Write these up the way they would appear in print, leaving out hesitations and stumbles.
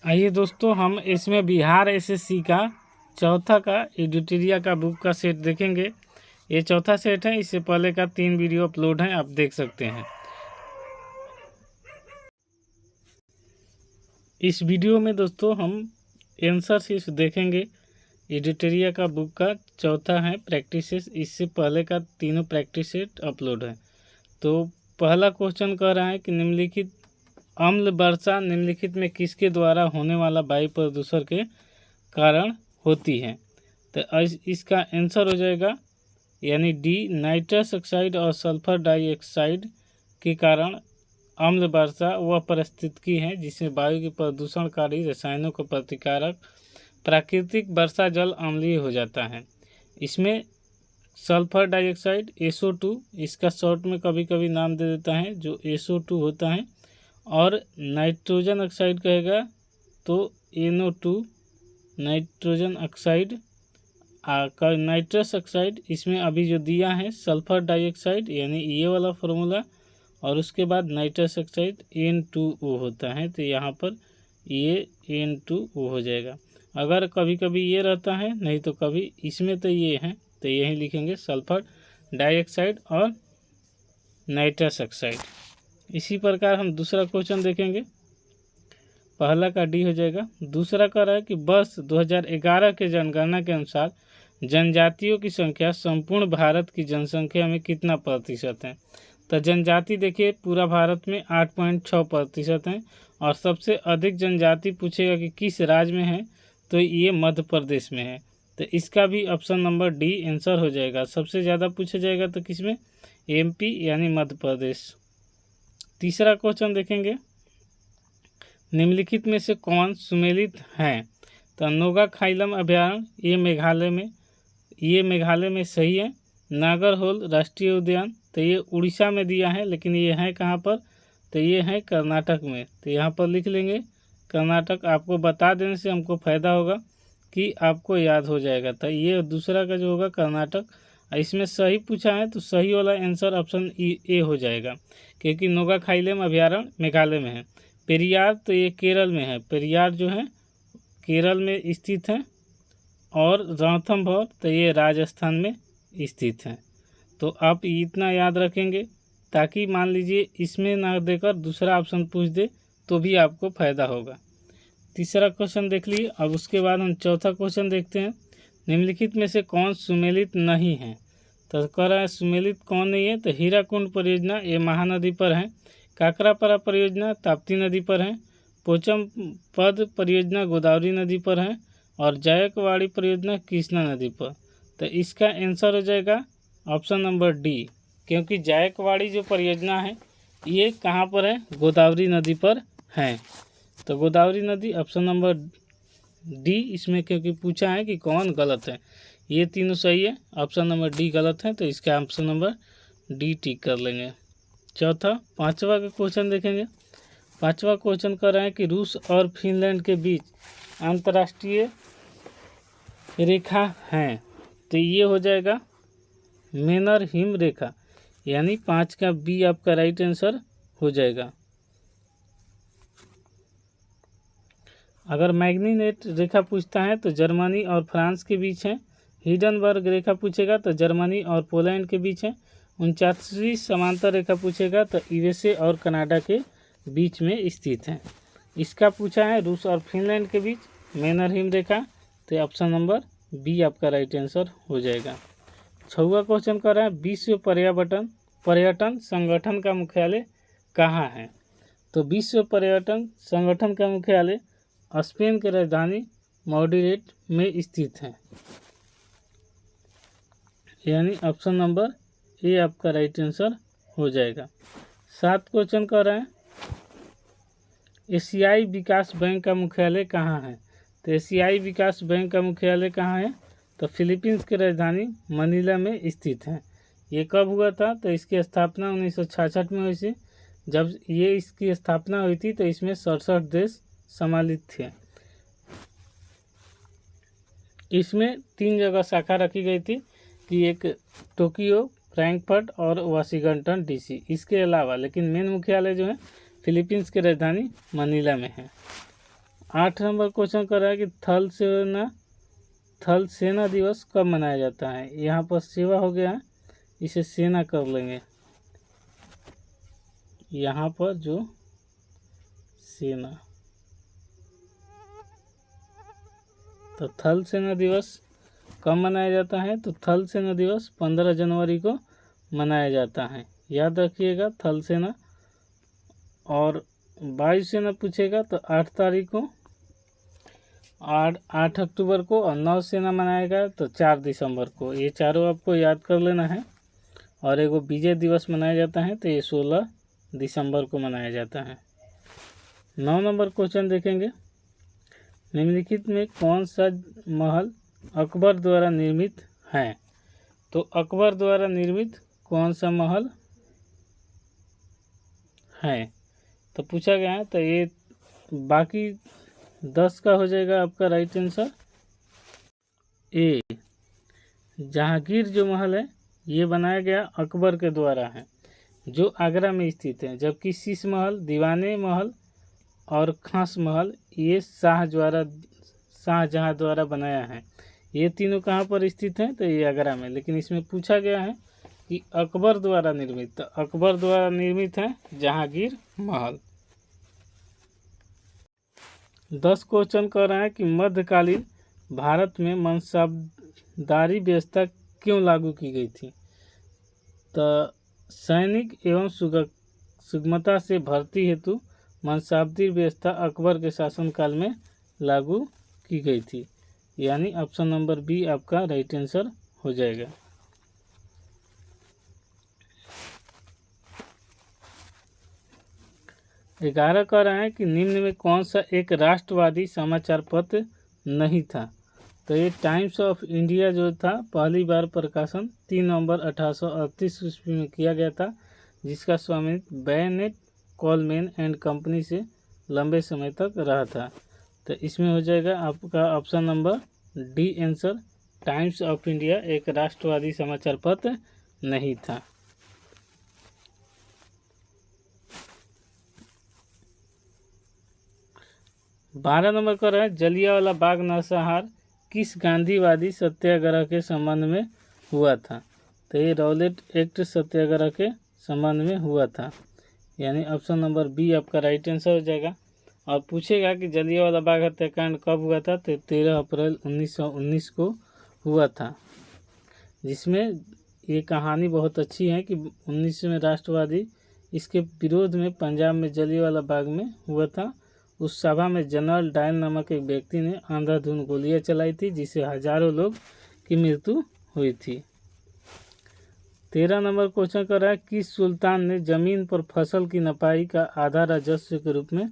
आइए दोस्तों, हम इसमें बिहार एसएससी का चौथा का एडिटोरिया का बुक का सेट देखेंगे। ये चौथा सेट है। इससे पहले का 3 वीडियो अपलोड है, आप देख सकते हैं। इस वीडियो में दोस्तों हम आंसर सिर्फ देखेंगे। एडिटोरिया का बुक का चौथा है प्रैक्टिसेस। इससे पहले का तीनों प्रैक्टिस सेट अपलोड है। तो पहला क्वेश्चन कह रहा है कि निम्नलिखित अम्ल वर्षा निम्नलिखित में किसके द्वारा होने वाला वायु प्रदूषण के कारण होती है। तो इसका आंसर हो जाएगा यानी डी, नाइट्रस ऑक्साइड और सल्फर डाइऑक्साइड के कारण अम्ल वर्षा वह परिस्थिति है जिसमें वायु के प्रदूषणकारी रसायनों का प्रतिकारक प्राकृतिक वर्षा जल अम्लीय हो जाता है। इसमें सल्फर डाइऑक्साइड SO2, इसका शॉर्ट में कभी कभी नाम दे देता है जो SO2 होता है, और नाइट्रोजन ऑक्साइड कहेगा तो NO2 नाइट्रोजन ऑक्साइड का नाइट्रस ऑक्साइड। इसमें अभी जो दिया है सल्फर डाइऑक्साइड यानी ये वाला फॉर्मूला, और उसके बाद नाइट्रस ऑक्साइड N2O होता है। तो यहाँ पर ये N2O हो जाएगा। अगर कभी कभी ये रहता है, नहीं तो कभी इसमें तो ये है, तो यही लिखेंगे सल्फर डाइऑक्साइड और नाइट्रस ऑक्साइड। इसी प्रकार हम दूसरा क्वेश्चन देखेंगे। पहला का डी हो जाएगा। दूसरा कह रहा है कि वर्ष 2011 के जनगणना के अनुसार जनजातियों की संख्या संपूर्ण भारत की जनसंख्या में कितना प्रतिशत है। तो जनजाति देखिए पूरा भारत में 8.6% है, और सबसे अधिक जनजाति पूछेगा कि किस राज्य में है, तो ये मध्य प्रदेश में है। तो इसका भी ऑप्शन नंबर डी आंसर हो जाएगा। सबसे ज़्यादा पूछा जाएगा तो किसमें, MP यानी मध्य प्रदेश। तीसरा क्वेश्चन देखेंगे। निम्नलिखित में से कौन सुमेलित है। तो नोगाखाइलम अभयारण्य ये मेघालय में सही है। नागरहोल राष्ट्रीय उद्यान, तो ये उड़ीसा में दिया है, लेकिन ये है कहाँ पर, तो ये है कर्नाटक में। तो यहाँ पर लिख लेंगे कर्नाटक। आपको बता देने से हमको फ़ायदा होगा कि आपको याद हो जाएगा। तो ये दूसरा का जो होगा कर्नाटक। इसमें सही पूछा है तो सही वाला आंसर ऑप्शन ए हो जाएगा, क्योंकि नोगाखाइलम अभयारण्य मेघालय में है। पेरियार तो ये केरल में है। पेरियार जो है केरल में स्थित है, और रणथंभौर तो ये राजस्थान में स्थित है। तो आप इतना याद रखेंगे, ताकि मान लीजिए इसमें ना देकर दूसरा ऑप्शन पूछ दे तो भी आपको फ़ायदा होगा। तीसरा क्वेश्चन देख लीजिए। अब उसके बाद हम चौथा क्वेश्चन देखते हैं। निम्नलिखित में से कौन सुमेलित नहीं है। तो कह रहा है सुमेलित कौन नहीं है। तो हीराकुंड परियोजना ये महानदी पर है। काकरापारा परियोजना ताप्ती नदी पर है। पोचम पद परियोजना गोदावरी नदी पर है, और जायकवाड़ी परियोजना कृष्णा नदी पर। तो इसका आंसर हो जाएगा ऑप्शन नंबर डी, क्योंकि जायकवाड़ी जो परियोजना है ये कहाँ पर है, गोदावरी नदी पर है। तो गोदावरी नदी ऑप्शन नंबर डी इसमें, क्योंकि पूछा है कि कौन गलत है। ये तीनों सही है, ऑप्शन नंबर डी गलत है, तो इसका ऑप्शन नंबर डी टिक कर लेंगे। चौथा पांचवा का क्वेश्चन देखेंगे। पांचवा क्वेश्चन कर रहे हैं कि रूस और फिनलैंड के बीच अंतर्राष्ट्रीय रेखा है। तो ये हो जाएगा मेनर हिम रेखा, यानी 5 का बी आपका राइट आंसर हो जाएगा। अगर मैग्नीनेट रेखा पूछता है तो जर्मनी और फ्रांस के बीच है। हिडनबर्ग रेखा पूछेगा तो जर्मनी और पोलैंड के बीच है। 49वीं समांतर रेखा पूछेगा तो USA और कनाडा के बीच में स्थित है। इसका पूछा है रूस और फिनलैंड के बीच मेनर हिम रेखा, तो ऑप्शन नंबर बी आपका राइट आंसर हो जाएगा। छठवां क्वेश्चन कर रहा है विश्व पर्यटन संगठन का मुख्यालय कहाँ है। तो विश्व पर्यटन संगठन का मुख्यालय स्पेन की राजधानी मैड्रिड में स्थित है, यानी ऑप्शन नंबर ए आपका राइट आंसर हो जाएगा। 7 क्वेश्चन कर रहे हैं एशियाई विकास बैंक का मुख्यालय कहाँ है। तो एशियाई विकास बैंक का मुख्यालय कहाँ है, तो फिलीपींस की राजधानी मनीला में स्थित है। ये कब हुआ था, तो इसकी स्थापना 1966 में हुई थी। जब ये इसकी स्थापना हुई थी तो इसमें 67 देश सम्मिलित थे। इसमें 3 जगह शाखा रखी गई थी कि एक टोक्यो, फ्रैंकफर्ट और वाशिंगटन DC। इसके अलावा लेकिन मेन मुख्यालय जो है फिलीपींस की राजधानी मनीला में है। 8 नंबर क्वेश्चन कर रहा है कि थल सेना दिवस कब मनाया जाता है। यहाँ पर सेवा हो गया है, इसे सेना कर लेंगे। यहाँ पर जो सेना, तो थल सेना दिवस कब मनाया जाता है, तो थल सेना दिवस 15 जनवरी को मनाया जाता है। याद रखिएगा थल सेना। और वायुसेना पूछेगा तो 8 तारीख को, 8 अक्टूबर को, और नौसेना मनाएगा तो 4 दिसंबर को। ये चारों आपको याद कर लेना है। और एगो विजय दिवस मनाया जाता है तो ये 16 दिसंबर को मनाया जाता है। 9 नंबर क्वेश्चन देखेंगे। निम्नलिखित में कौन सा महल अकबर द्वारा निर्मित है। तो अकबर द्वारा निर्मित कौन सा महल है, तो पूछा गया है। तो ये बाकी 10 का हो जाएगा आपका राइट आंसर ए। जहांगीर जो महल है ये बनाया गया अकबर के द्वारा है, जो आगरा में स्थित है। जबकि शीश महल, दीवाने महल और खास महल ये शाहजहाँ द्वारा बनाया है। ये तीनों कहाँ पर स्थित हैं, तो ये आगरा में। लेकिन इसमें पूछा गया है कि अकबर द्वारा निर्मित, तो अकबर द्वारा निर्मित है जहांगीर महल। 10 क्वेश्चन कह रहा है कि मध्यकालीन भारत में मनसबदारी व्यवस्था क्यों लागू की गई थी। तो सैनिक एवं सुगमता से भर्ती हेतु मनसबदारी व्यवस्था अकबर के शासनकाल में लागू की गई थी। यानी ऑप्शन नंबर बी आपका राइट आंसर हो जाएगा। 11 कह रहा है कि निम्न में कौन सा एक राष्ट्रवादी समाचार पत्र नहीं था। तो ये टाइम्स ऑफ इंडिया जो था पहली बार प्रकाशन 3 नवंबर 1838 ईस्वी में किया गया था, जिसका स्वामित्व बेनेट कोलमैन एंड कंपनी से लंबे समय तक रहा था। तो इसमें हो जाएगा आपका option number D answer. Times of India एक राष्ट्रवादी समाचार पत्र नहीं था। 12 नंबर का है जलियांवाला बाग नरसंहार किस गांधीवादी सत्याग्रह के संबंध में हुआ था। तो ये रॉलेट एक्ट सत्याग्रह के संबंध में हुआ था। यानी ऑप्शन नंबर बी आपका राइट आंसर हो जाएगा। और पूछेगा कि जलियांवाला बाग हत्याकांड कब हुआ था, तो 13 अप्रैल 1919 को हुआ था। जिसमें ये कहानी बहुत अच्छी है कि 19 में राष्ट्रवादी इसके विरोध में पंजाब में जलियांवाला बाग में हुआ था। उस सभा में जनरल डायल नामक एक व्यक्ति ने अंधाधुंध गोलियां चलाई थी, जिससे हजारों लोग की मृत्यु हुई थी। 13 नंबर क्वेश्चन कर रहा है किस सुल्तान ने जमीन पर फसल की नपाई का आधा राजस्व के रूप में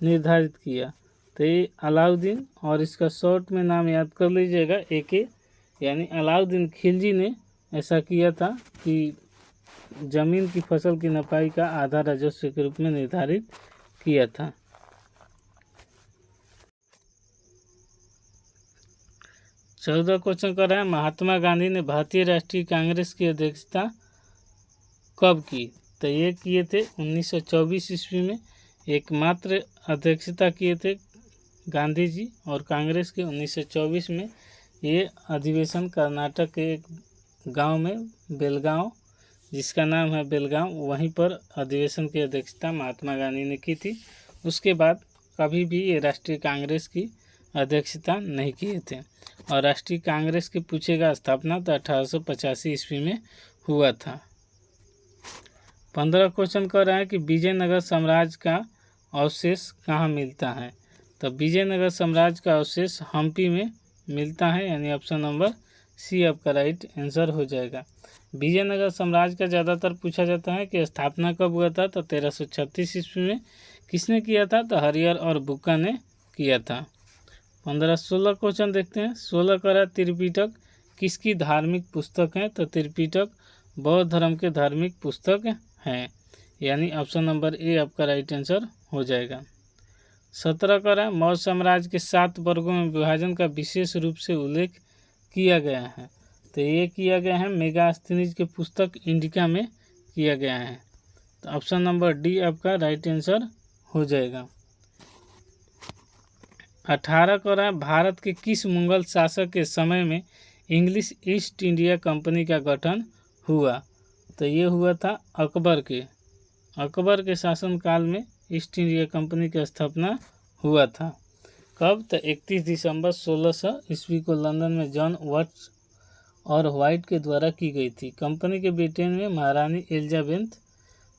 निर्धारित किया। तो ये अलाउद्दीन, और इसका शॉर्ट में नाम याद कर लीजिएगा AK। यानी अलाउद्दीन खिलजी ने ऐसा किया था कि जमीन की फसल की नपाई का आधा राजस्व के रूप में निर्धारित किया था। 14 क्वेश्चन कर रहा है महात्मा गांधी ने भारतीय राष्ट्रीय कांग्रेस की अध्यक्षता कब की। तो ये किए थे 1924 ईस्वी में। एकमात्र अध्यक्षता किए थे गांधी जी। और कांग्रेस के 1924 में ये अधिवेशन कर्नाटक के एक गांव में बेलगांव, जिसका नाम है बेलगांव, वहीं पर अधिवेशन की अध्यक्षता महात्मा गांधी ने की थी। उसके बाद कभी भी ये राष्ट्रीय कांग्रेस की अध्यक्षता नहीं किए थे। और राष्ट्रीय कांग्रेस की पूछेगा स्थापना तो 1885 ईस्वी में हुआ था। 15 क्वेश्चन कर रहा है कि विजयनगर साम्राज्य का अवशेष कहाँ मिलता है। तो विजयनगर साम्राज्य का अवशेष हम्पी में मिलता है। यानी ऑप्शन नंबर सी आपका राइट आंसर हो जाएगा। विजयनगर साम्राज्य का ज़्यादातर पूछा जाता है कि स्थापना कब हुआ था। तो 1336 ईस्वी में। किसने किया था, तो हरिहर और बुक्का ने किया था। 16 क्वेश्चन देखते हैं। 16 का रहा त्रिपिटक किसकी धार्मिक पुस्तक है। तो त्रिपिटक बौद्ध धर्म के धार्मिक पुस्तक है। यानी ऑप्शन नंबर ए आपका राइट आंसर हो जाएगा। 17 का रहा मौर्य साम्राज्य के 7 वर्गों में विभाजन का विशेष रूप से उल्लेख किया गया है। तो ये किया गया है मेगास्थनीज के पुस्तक इंडिका में किया गया है। तो ऑप्शन नंबर डी आपका राइट आंसर हो जाएगा। 18 को रहा है भारत के किस मुगल शासक के समय में इंग्लिश ईस्ट इंडिया कंपनी का गठन हुआ? तो ये हुआ था अकबर के शासनकाल में ईस्ट इंडिया कंपनी की स्थापना हुआ था। कब? तो 31 दिसंबर 1600 ईस्वी को लंदन में जॉन वट्स और व्हाइट के द्वारा की गई थी। कंपनी के ब्रिटेन में महारानी एलिजाबेथ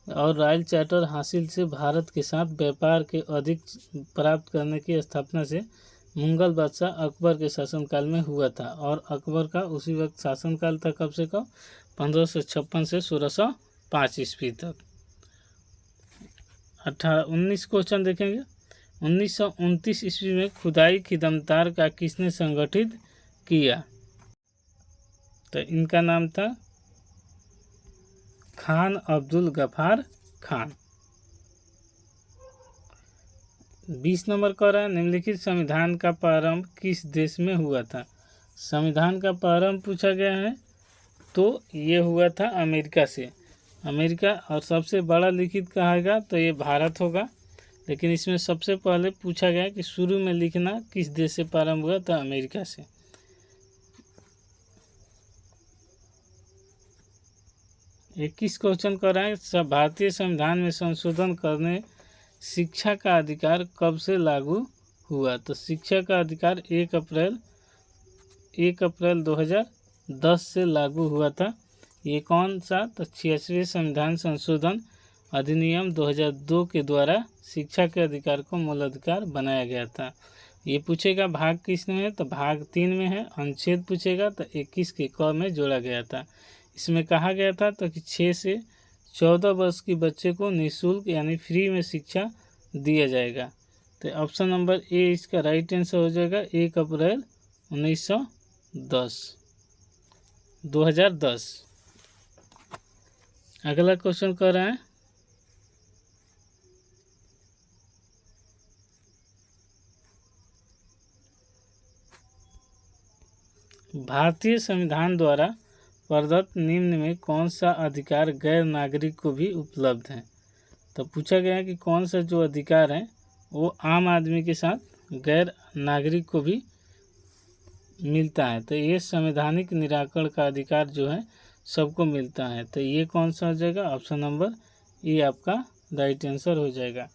और रॉयल चार्टर हासिल से भारत के साथ व्यापार के अधिक प्राप्त करने की स्थापना से मुगल बादशाह अकबर के शासनकाल में हुआ था। और अकबर का उसी वक्त शासनकाल था, कब से कब? 1556 से 1605 ईस्वी तक। 19 क्वेश्चन देखेंगे। 1929 ईस्वी में खुदाई खिदमतार का किसने संगठित किया? तो इनका नाम था खान अब्दुल गफार खान। 20 नंबर का रहा निम्नलिखित संविधान का प्रारंभ किस देश में हुआ था? संविधान का प्रारंभ पूछा गया है तो ये हुआ था अमेरिका से। अमेरिका, और सबसे बड़ा लिखित कहेगा तो ये भारत होगा, लेकिन इसमें सबसे पहले पूछा गया कि शुरू में लिखना किस देश से प्रारंभ हुआ? था अमेरिका से। 21 क्वेश्चन कर रहे हैं भारतीय संविधान में संशोधन करने शिक्षा का अधिकार कब से लागू हुआ? तो शिक्षा का अधिकार 1 अप्रैल 2010 से लागू हुआ था। ये कौन सा? तो 86वें संविधान संशोधन अधिनियम 2002 के द्वारा शिक्षा के अधिकार को मूल अधिकार बनाया गया था। ये पूछेगा भाग किस में है? तो भाग 3 में है। अनुच्छेद पूछेगा तो 21 के क में जोड़ा गया था। इसमें कहा गया था तो कि 6 से 14 वर्ष के बच्चे को निःशुल्क यानी फ्री में शिक्षा दिया जाएगा। तो ऑप्शन नंबर ए इसका राइट आंसर हो जाएगा 1 अप्रैल 2010। अगला क्वेश्चन कर रहे हैं भारतीय संविधान द्वारा प्रदत्त निम्न में कौन सा अधिकार गैर नागरिक को भी उपलब्ध है? तो पूछा गया है कि कौन सा जो अधिकार है वो आम आदमी के साथ गैर नागरिक को भी मिलता है। तो ये संवैधानिक निराकरण का अधिकार जो है सबको मिलता है। तो ये कौन सा हो जाएगा? ऑप्शन नंबर ए आपका राइट आंसर हो जाएगा।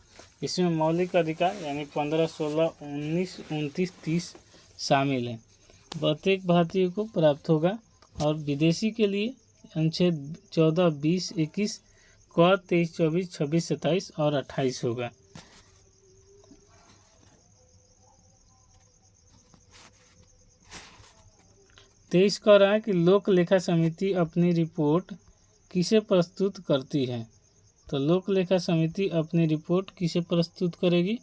इसमें मौलिक अधिकार यानी 15, 16, 19, 29, 30 शामिल हैं। प्रत्येक भारतीय को प्राप्त होगा। और विदेशी के लिए अनुच्छेद 14, 20, 21 क 23, 24, 26, 27 और 28 होगा। तेईस कह रहा है कि लोक लेखा समिति अपनी रिपोर्ट किसे प्रस्तुत करती है? तो लोक लेखा समिति अपनी रिपोर्ट किसे प्रस्तुत करेगी?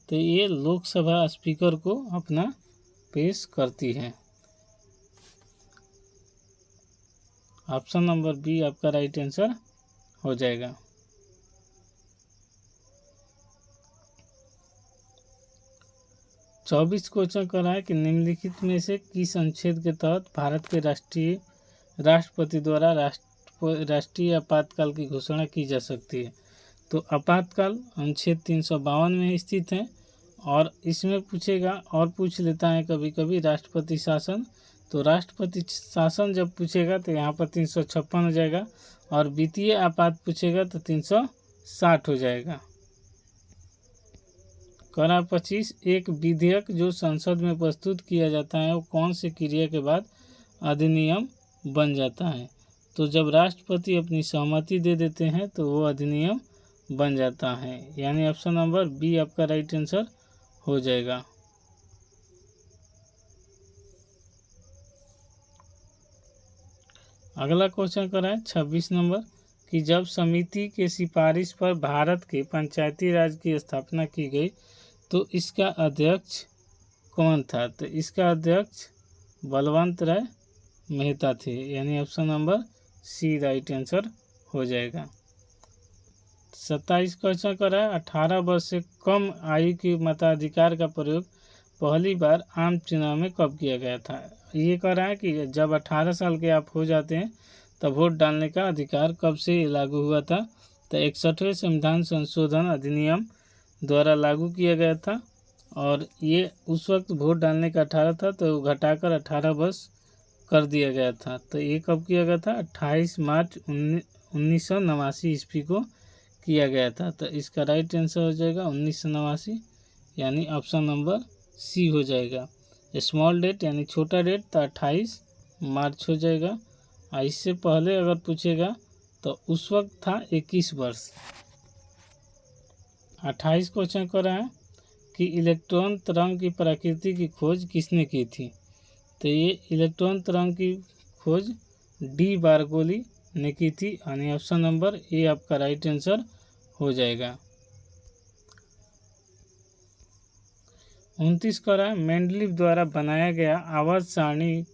तो ये लोकसभा स्पीकर को अपना पेश करती है। ऑप्शन नंबर बी आपका राइट आंसर हो जाएगा। चौबीस क्वेश्चन कर रहा है कि निम्नलिखित में से किस अनुच्छेद के तहत भारत के राष्ट्रपति द्वारा राष्ट्रीय आपातकाल की घोषणा की जा सकती है? तो आपातकाल अनुच्छेद 352 में स्थित है। और इसमें पूछेगा और पूछ लेता है कभी कभी राष्ट्रपति शासन। तो राष्ट्रपति शासन जब पूछेगा तो यहाँ पर 356 हो जाएगा। और वित्तीय आपात पूछेगा तो 360 हो जाएगा। करा 25 एक विधेयक जो संसद में प्रस्तुत किया जाता है वो कौन से क्रिया के बाद अधिनियम बन जाता है? तो जब राष्ट्रपति अपनी सहमति दे देते हैं तो वो अधिनियम बन जाता है। यानी ऑप्शन नंबर बी आपका राइट आंसर हो जाएगा। अगला क्वेश्चन कर रहा है 26 नंबर कि जब समिति के सिफारिश पर भारत के पंचायती राज की स्थापना की गई तो इसका अध्यक्ष कौन था? तो इसका अध्यक्ष बलवंत राय मेहता थे। यानी option number C right answer हो जाएगा। 27 क्वेश्चन कर रहा है 18 वर्ष से कम आयु के मताधिकार का प्रयोग पहली बार आम चुनाव में कब किया गया था? ये कह रहा है कि जब 18 साल के आप हो जाते हैं तब वोट डालने का अधिकार कब से लागू हुआ था? तो 61वें संविधान संशोधन अधिनियम द्वारा लागू किया गया था। और ये उस वक्त वोट डालने का 18 था, तो घटाकर 18 वर्ष कर दिया गया था। तो ये कब किया गया था? 28 मार्च 1989 ईस्वी को किया गया था। तो इसका राइट आंसर हो जाएगा 1989, यानी ऑप्शन नंबर सी हो जाएगा। स्मॉल डेट यानी छोटा डेट तो 28 मार्च हो जाएगा। इससे पहले अगर पूछेगा तो उस वक्त था 21 वर्ष। 28 क्वेश्चन कर रहा है कि इलेक्ट्रॉन तरंग की प्रकृति की खोज किसने की थी? तो ये इलेक्ट्रॉन तरंग की खोज डी बारगोली ने की थी, यानी ऑप्शन नंबर ए आपका राइट आंसर हो जाएगा। 29 का रहा है मेंडलीव द्वारा बनाया गया आवर्त सारणी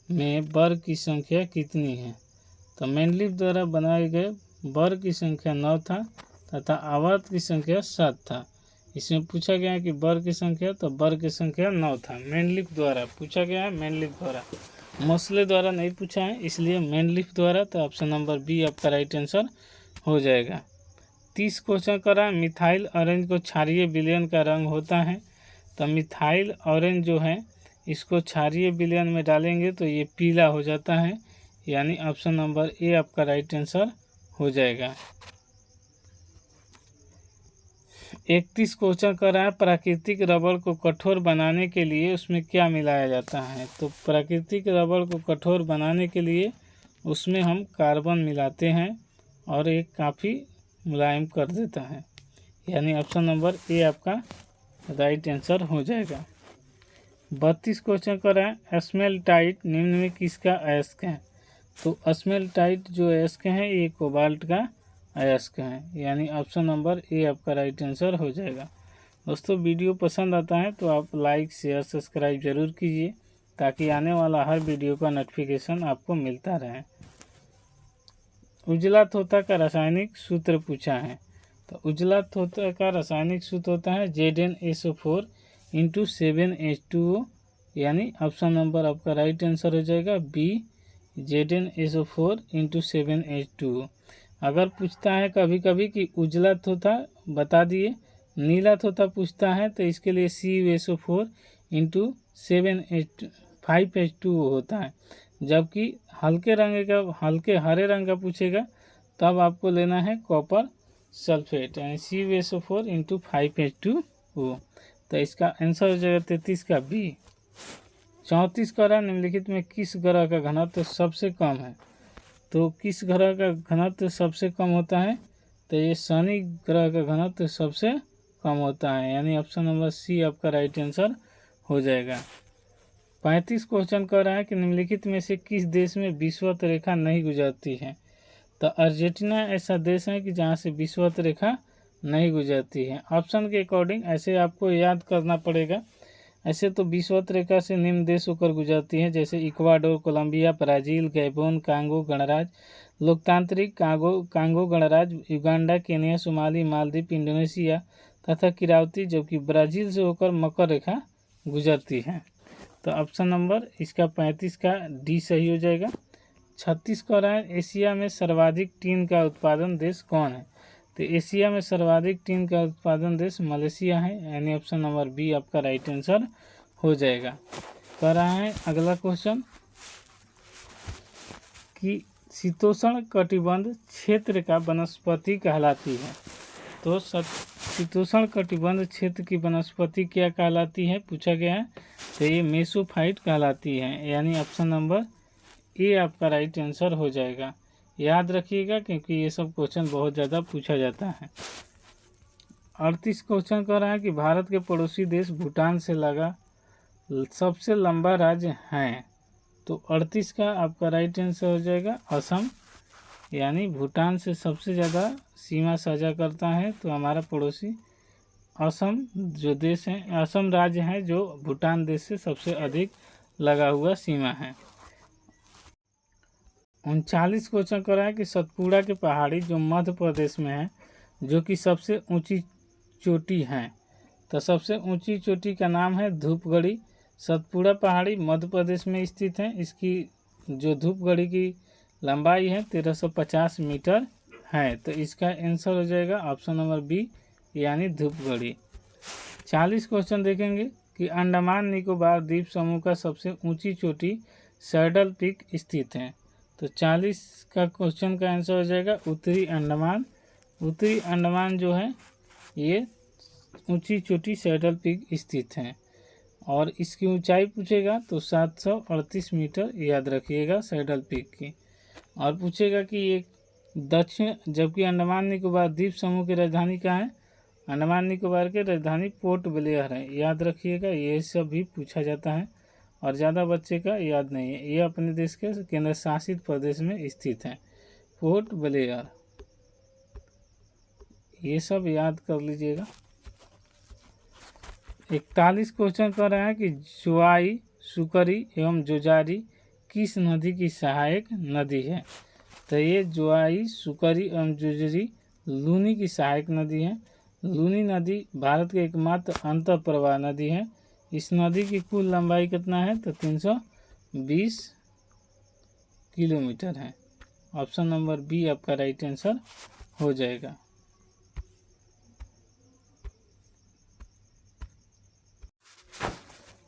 में वर्ग की संख्या कितनी है? तो मेंडलीव द्वारा बनाए गए वर्ग की संख्या 9 था तथा आवर्त की संख्या 7 था। इसमें पूछा गया है कि वर्ग की संख्या, तो वर्ग की संख्या 9 था। मेंडलीव द्वारा पूछा गया है, मेंडलीव द्वारा, मोस्ले द्वारा नहीं पूछा है, इसलिए मेंडलीव द्वारा। तो ऑप्शन नंबर बी आपका राइट आंसर हो जाएगा। 30 क्वेश्चन करा, मिथाइल ऑरेंज को क्षारीय विलयन का रंग होता है। तो मिथाइल ऑरेंज जो है इसको क्षारीय विलयन में डालेंगे तो ये पीला हो जाता है, यानी ऑप्शन नंबर ए आपका राइट आंसर हो जाएगा। 31 क्वेश्चन कर रहा है, प्राकृतिक रबड़ को कठोर बनाने के लिए उसमें क्या मिलाया जाता है? तो प्राकृतिक रबड़ को कठोर बनाने के लिए उसमें हम कार्बन मिलाते हैं और एक काफ़ी मुलायम कर देता है, यानी ऑप्शन नंबर ए आपका राइट आंसर हो जाएगा। 32 क्वेश्चन कर रहा है, स्मेल्टाइट निम्न में किसका अयस्क है? तो स्मेल्टाइट जो अयस्क है ये कोबाल्ट का अयस्क है, यानी ऑप्शन नंबर ए आपका राइट आंसर हो जाएगा। दोस्तों वीडियो पसंद आता है तो आप लाइक शेयर सब्सक्राइब जरूर कीजिए ताकि आने वाला हर वीडियो का नोटिफिकेशन आपको मिलता रहे। उजला तोता का रासायनिक सूत्र पूछा है। तो उजला तोता का रासायनिक सूत्र होता है ZnSO4 × 7H2O, यानी ऑप्शन नंबर आपका राइट आंसर हो जाएगा बी, ZnSO4 × 7H2O। अगर पूछता है कभी कभी कि उजला तोता बता दिए, नीला तोता पूछता है तो इसके लिए CuSO4 × 5H2O होता है। जबकि हल्के हरे रंग का पूछेगा तब आपको लेना है कॉपर सल्फेट, यानी CuSO4 × 5H2O। तो इसका आंसर हो जाएगा 33 का बी। 34 का रहा, निम्नलिखित में किस ग्रह का घनत्व सबसे कम है? तो किस ग्रह का घनत्व सबसे कम होता है? तो ये शनि ग्रह का घनत्व सबसे कम होता है, यानी ऑप्शन नंबर सी आपका राइट आंसर हो जाएगा। 35 क्वेश्चन कर रहा है कि निम्नलिखित में से किस देश में विषुवत रेखा नहीं गुजरती है? तो अर्जेंटीना ऐसा देश है कि जहाँ से विषुवत रेखा नहीं गुजरती है। ऑप्शन के अकॉर्डिंग ऐसे आपको याद करना पड़ेगा। ऐसे तो विषुवत रेखा से निम्न देश होकर गुजरती हैं, जैसे Ecuador, Colombia, Brazil, Gabon, Congo गणराज्य, लोकतांत्रिक कांगो गणराज्य, Uganda, Kenya, Somali, Maldives, Indonesia तथा किरावती, जबकि ब्राज़ील से होकर मकर रेखा गुजरती है। तो ऑप्शन नंबर इसका 35 का डी सही हो जाएगा। 36 का रहा है, एशिया में सर्वाधिक टीन का उत्पादन देश कौन है? तो एशिया में सर्वाधिक टीन का उत्पादन देश मलेशिया है, यानी ऑप्शन नंबर बी आपका राइट आंसर हो जाएगा। कर रहा है अगला क्वेश्चन कि शीतोष्ण कटिबंध क्षेत्र का वनस्पति कहलाती है। तो शीतोष्ण कटिबंध क्षेत्र की वनस्पति क्या कहलाती है पूछा गया है। तो ये मेसोफाइट कहलाती है, यानी ऑप्शन नंबर ए आपका राइट आंसर हो जाएगा। याद रखिएगा क्योंकि ये सब क्वेश्चन बहुत ज़्यादा पूछा जाता है। 38 क्वेश्चन कह रहा है कि भारत के पड़ोसी देश भूटान से लगा सबसे लंबा राज्य है। तो 38 का आपका राइट आंसर हो जाएगा असम, यानी भूटान से सबसे ज़्यादा सीमा साझा करता है तो हमारा पड़ोसी असम जो देश है, असम राज्य है जो भूटान देश से सबसे अधिक लगा हुआ सीमा है। 39 क्वेश्चन कर रहा है कि सतपुड़ा की पहाड़ी जो मध्य प्रदेश में है, जो कि सबसे ऊंची चोटी है। तो सबसे ऊंची चोटी का नाम है धूपगढ़ी। सतपुड़ा पहाड़ी मध्य प्रदेश में स्थित है। इसकी जो धूपगढ़ी की लंबाई है 1350 मीटर है। तो इसका आंसर हो जाएगा ऑप्शन नंबर बी, यानी धूपगढ़ी। 40 क्वेश्चन देखेंगे कि अंडमान निकोबार द्वीप समूह का सबसे ऊंची चोटी सैडल पीक स्थित है। तो 40 का क्वेश्चन का आंसर हो जाएगा उत्तरी अंडमान। उत्तरी अंडमान जो है ये ऊंची चोटी सैडल पीक स्थित है। और इसकी ऊंचाई पूछेगा तो 738 मीटर याद रखिएगा सैडल पीक की। और पूछेगा कि ये दक्षिण, जबकि अंडमान निकोबार द्वीप समूह की राजधानी कहाँ है? अंडमान निकोबार की राजधानी पोर्ट ब्लेयर है, याद रखिएगा। ये सब भी पूछा जाता है और ज़्यादा बच्चे का याद नहीं है। ये अपने देश के केंद्र शासित प्रदेश में स्थित है, पोर्ट ब्लेयर। ये सब याद कर लीजिएगा। 41 क्वेश्चन कर रहा है कि जुआई, सुकरी एवं जोजारी किस नदी की सहायक नदी है? तो ये जुआई, सुकरी एवं जोजारी लूनी की सहायक नदी है। लूनी नदी भारत की एकमात्र अंतर प्रवाह नदी है। इस नदी की कुल लंबाई कितना है? तो 320 किलोमीटर है। ऑप्शन नंबर बी आपका राइट आंसर हो जाएगा।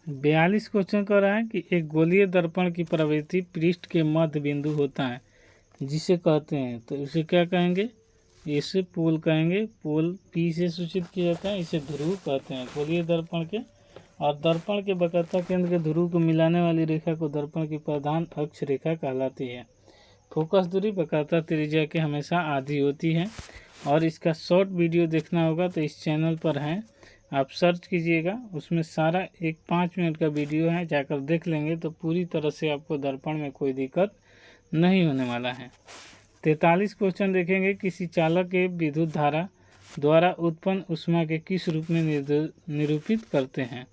बयालीस क्वेश्चन कर रहा है कि एक गोलीय दर्पण की प्रवृत्ति पृष्ठ के मध्य बिंदु होता है, जिसे कहते हैं, तो इसे क्या कहेंगे? इसे पोल कहेंगे। पोल पी से सूचित किया जाता है, इसे ध्रुव कहते हैं गोलीय दर्पण के। और दर्पण के वक्रता केंद्र के ध्रुव को मिलाने वाली रेखा को दर्पण की प्रधान अक्ष रेखा कहलाती है। फोकस दूरी वक्रता त्रिज्या के हमेशा आधी होती है। और इसका शॉर्ट वीडियो देखना होगा तो इस चैनल पर है, आप सर्च कीजिएगा, उसमें सारा एक 5 मिनट का वीडियो है, जाकर देख लेंगे तो पूरी तरह से आपको दर्पण में कोई दिक्कत नहीं होने वाला है। 43 क्वेश्चन देखेंगे, किसी चालक के विद्युत धारा द्वारा उत्पन्न ऊष्मा के किस रूप में निरूपित करते हैं?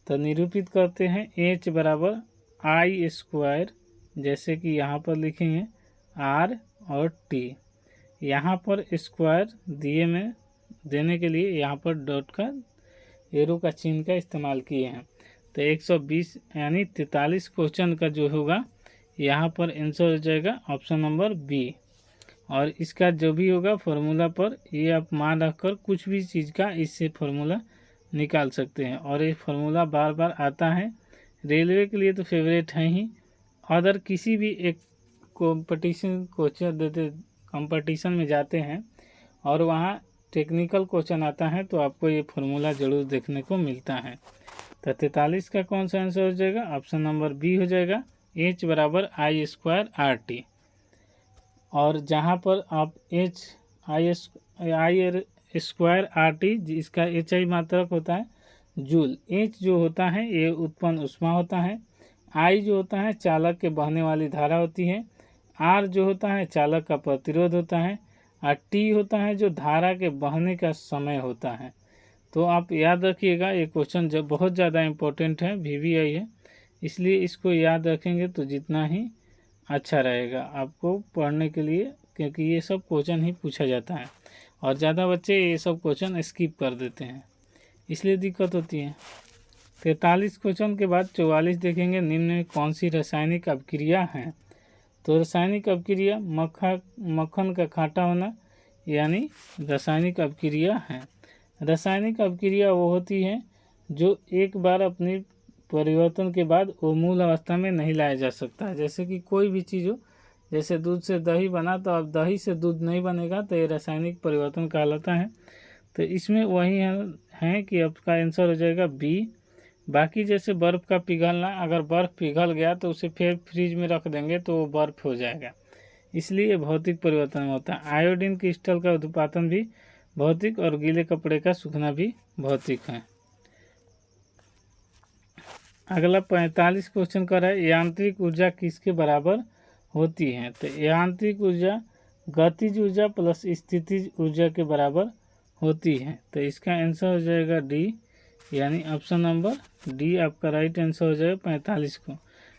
तो निरूपित करते हैं H बराबर I², जैसे कि यहाँ पर लिखेंगे R और T। यहाँ पर स्क्वायर दिए में देने के लिए यहाँ पर डॉट का एरो का चिन्ह का इस्तेमाल किए हैं। तो 120 यानी 43 क्वेश्चन का जो होगा यहाँ पर आंसर हो जाएगा ऑप्शन नंबर बी। और इसका जो भी होगा फॉर्मूला पर ये आप मान रखकर कुछ भी चीज़ का इससे फार्मूला निकाल सकते हैं। और ये फार्मूला बार बार आता है, रेलवे के लिए तो फेवरेट है ही। अदर किसी भी एक कंपटीशन क्वेश्चन देते, कंपटीशन में जाते हैं और वहाँ टेक्निकल क्वेश्चन आता है तो आपको ये फार्मूला ज़रूर देखने को मिलता है। तो 43 का कौन सा आंसर हो जाएगा? ऑप्शन नंबर बी हो जाएगा, H बराबर I²RT। और जहाँ पर आप I²RT, जिसका HI मात्रक होता है जूल। H जो होता है ये उत्पन्न ऊष्मा होता है, I जो होता है चालक के बहने वाली धारा होती है, R जो होता है चालक का प्रतिरोध होता है, और T होता है जो धारा के बहने का समय होता है। तो आप याद रखिएगा, ये क्वेश्चन जब बहुत ज़्यादा इम्पोर्टेंट है, VVI है, इसलिए इसको याद रखेंगे तो जितना ही अच्छा रहेगा आपको पढ़ने के लिए, क्योंकि ये सब क्वेश्चन ही पूछा जाता है और ज़्यादा बच्चे ये सब क्वेश्चन स्किप कर देते हैं, इसलिए दिक्कत होती है। 43 क्वेश्चन के बाद 44 देखेंगे, निम्न में कौन सी रासायनिक अभिक्रिया है? तो रासायनिक अभिक्रिया मक्खन का खाटा होना यानी रासायनिक अभिक्रिया है। रासायनिक अभिक्रिया वो होती है जो एक बार अपनी परिवर्तन के बाद वो मूल अवस्था में नहीं लाया जा सकता। जैसे कि कोई भी चीज़ हो, जैसे दूध से दही बना तो अब दही से दूध नहीं बनेगा, तो ये रासायनिक परिवर्तन कहलाता है। तो इसमें वही है कि आपका आंसर हो जाएगा बी। बाकी जैसे बर्फ़ का पिघलना, अगर बर्फ़ पिघल गया तो उसे फिर फ्रिज में रख देंगे तो वो बर्फ़ हो जाएगा, इसलिए भौतिक परिवर्तन होता है। आयोडीन क्रिस्टल का उत्पादन भी भौतिक और गीले कपड़े का सूखना भी भौतिक है। अगला 45 क्वेश्चन कर रहा है, यांत्रिक ऊर्जा किसके बराबर होती है? तो यांत्रिक ऊर्जा गतिज ऊर्जा प्लस स्थितिज ऊर्जा के बराबर होती है। तो इसका आंसर हो जाएगा डी, यानी ऑप्शन नंबर डी आपका राइट आंसर हो जाएगा 45 को।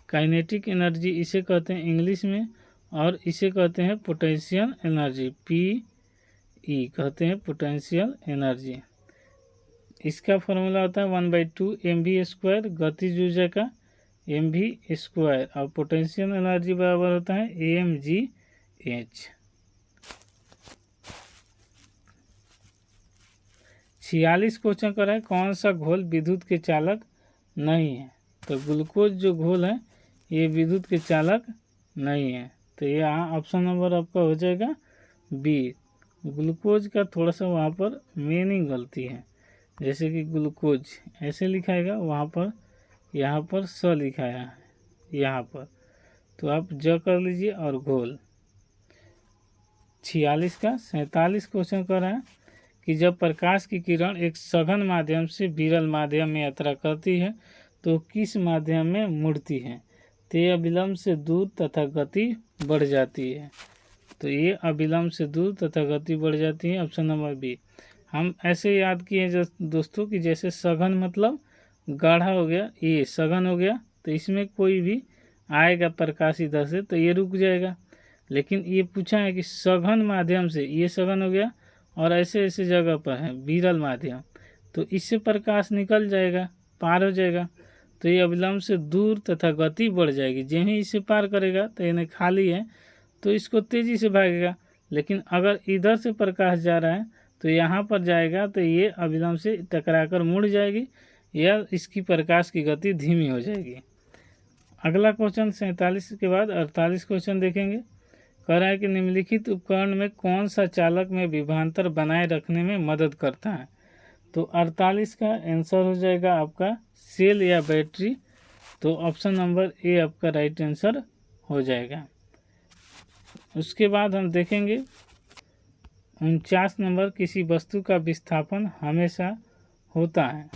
काइनेटिक एनर्जी इसे कहते हैं इंग्लिश में, और इसे कहते हैं पोटेंशियल एनर्जी, PE कहते हैं पोटेंशियल एनर्जी। इसका फॉर्मूला होता है 1/2 mv² गतिज ऊर्जा का mv², और पोटेंशियल एनर्जी बराबर होता है AmGH। 46 क्वेश्चन कर रहा है कौन सा घोल विद्युत के चालक नहीं है। तो ग्लूकोज जो घोल है ये विद्युत के चालक नहीं है। तो ये ऑप्शन नंबर आपका हो जाएगा बी। ग्लूकोज का थोड़ा सा वहाँ पर मीनिंग गलती है, जैसे कि ग्लूकोज ऐसे लिखाएगा, वहाँ पर यहाँ पर स लिखाया है यहाँ पर, तो आप ज कर लीजिए और घोल। 46 का 47 क्वेश्चन कर रहा है कि जब प्रकाश की किरण एक सघन माध्यम से विरल माध्यम में यात्रा करती है तो किस माध्यम में मुड़ती है। तो ये अविलंब से दूर तथा गति बढ़ जाती है। तो ये अविलंब से दूर तथा गति बढ़ जाती है, ऑप्शन नंबर बी। हम ऐसे याद किए दोस्तों कि जैसे सघन मतलब गाढ़ा हो गया, ये सघन हो गया, तो इसमें कोई भी आएगा प्रकाश इधर से तो ये रुक जाएगा। लेकिन ये पूछा है कि सघन माध्यम से, ये सघन हो गया और ऐसे ऐसे जगह पर है विरल माध्यम, तो इससे प्रकाश निकल जाएगा, पार हो जाएगा। तो ये अविलंब से दूर तथा गति बढ़ जाएगी। जब ही इसे पार करेगा तो ये खाली है तो इसको तेज़ी से भागेगा। लेकिन अगर इधर से प्रकाश जा रहा है तो यहाँ पर जाएगा तो ये अविलंब से टकराकर मुड़ जाएगी या इसकी प्रकाश की गति धीमी हो जाएगी। अगला क्वेश्चन 47 के बाद 48 क्वेश्चन देखेंगे। कह रहा है कि निम्नलिखित उपकरण में कौन सा चालक में विभवांतर बनाए रखने में मदद करता है। तो 48 का आंसर हो जाएगा आपका सेल या बैटरी। तो ऑप्शन नंबर ए आपका राइट आंसर हो जाएगा। उसके बाद हम देखेंगे 49 नंबर, किसी वस्तु का विस्थापन हमेशा होता है।